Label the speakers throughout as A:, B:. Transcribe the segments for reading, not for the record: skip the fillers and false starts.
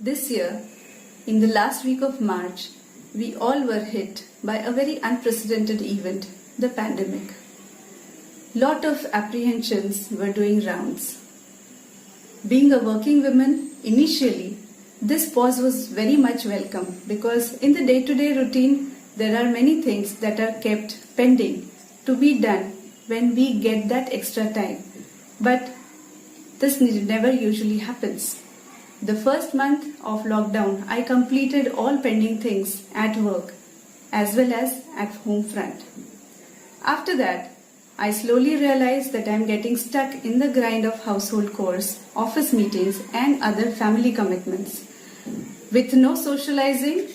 A: This year, in the last week of March, we all were hit by a very unprecedented event, the pandemic. Lot of apprehensions were doing rounds. Being a working woman, initially, this pause was very much welcome because in the day-to-day routine, there are many things that are kept pending to be done when we get that extra time. But this never usually happens. The first month of lockdown, I completed all pending things at work as well as at home front. After that, I slowly realized that I am getting stuck in the grind of household chores, office meetings and other family commitments. With no socializing,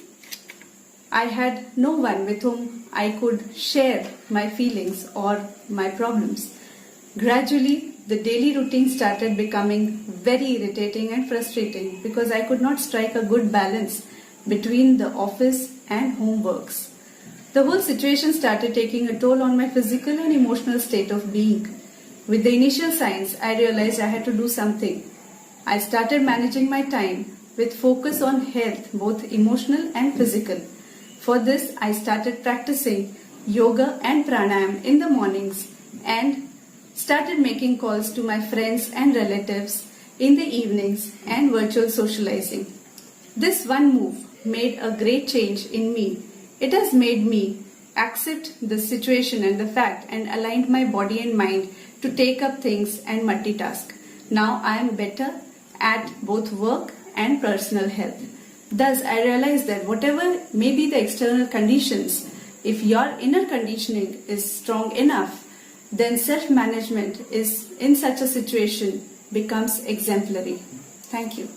A: I had no one with whom I could share my feelings or my problems. Gradually, the daily routine started becoming very irritating and frustrating because I could not strike a good balance between the office and home works. The whole situation started taking a toll on my physical and emotional state of being. With the initial signs, I realized I had to do something. I started managing my time with focus on health, both emotional and physical. For this, I started practicing yoga and pranayam in the mornings and started making calls to my friends and relatives in the evenings and virtual socializing. This one move made a great change in me. It has made me accept the situation and the fact and aligned my body and mind to take up things and multitask. Now I am better at both work and personal health. Thus, I realized that whatever may be the external conditions, if your inner conditioning is strong enough, then self-management is in such a situation becomes exemplary. Thank you.